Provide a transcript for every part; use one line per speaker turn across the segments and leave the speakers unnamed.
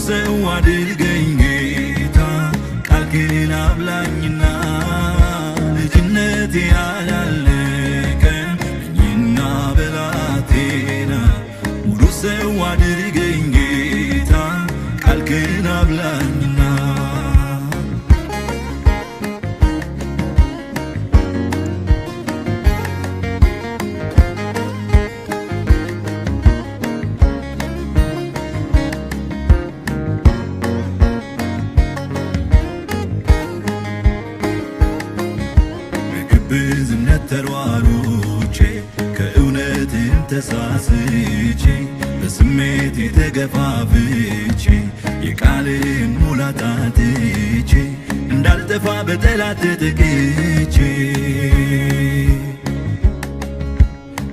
ሰው አድርገኝ ጌታ ቃልህን አብላኝና ልጅነቴ ያላለቀም እኔና ብላቴና ሙሉ ሰው አድርገኝ ጌታ ቃልህን አብላኝና በዝነት ተሯሩጬ ከእውነትም ተሳስቼ በስሜት ተገፋፍቼ የቃልህን ሙላት አጥቼ እንዳልጠፋ በጠላት ተጠቅቼ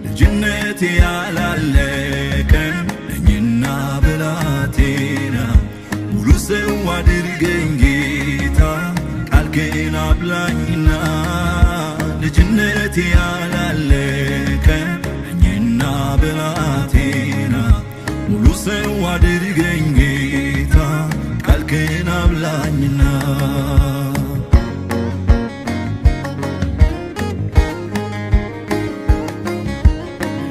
ልጅነቴ ያላለቀም ነኝና ብላቴና ሙሉ ሰው አድርገኝ ጌታ ቃልህን አብላኝና ልጅነቴ ያላለቀም ነኝና ብላቴና ሙሉ ሰው አድርገኝ ጌታ ቃልህን አብላኝና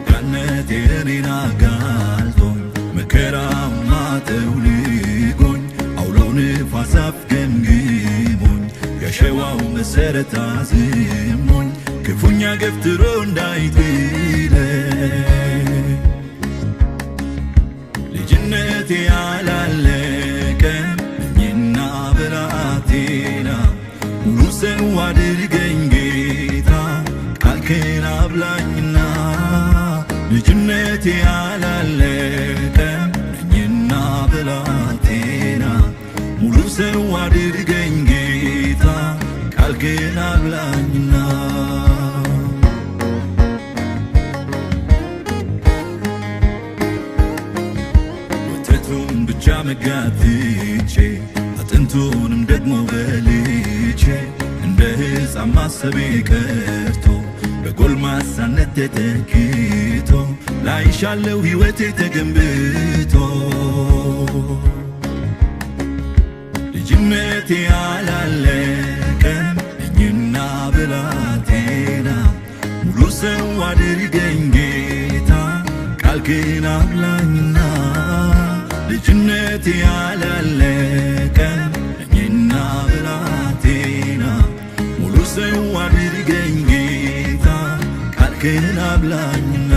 ጋነቴ እኔን አጋልጦኝ መከራማ ጠውልጎኝ አውሎ ንፋስ አፍገምግሞኝ የሸዋው መሠረት አዝሞኝ ክፉኛ ገፍትሮ እንዳይጥለኝ ልጅነቴ ያላለቀም ነኝና ብላቴና ሙሉ ሰው አድርገኝ ጌታ ቃልህን አብላኝና ልጅነቴ ያላለቀም ነኝና ብላቴና ሙሉ ሰው አድርገኝ ጌታ ቃልህን አብላኝና ወተቱን ብቻ መጋትቼ አጥንቱንም ደግሞ በልቼ እንደ ሕፃን ማሰቤ ቀርቶ በጎልማሳነት ተተክቶ ላይሻለው ሕይወቴ ተገንብቶ ልጅነቴ ያላለቀም ነኝና ብላቴና ሙሉ ሰው አድርገኝ ጌታ ቃልህን አብላኝና ልጅነቴ ያላለቀም ነኝና ብላቴና ሙሉ ሰው አድርገኝ ጌታ ቃልህን አብላኝና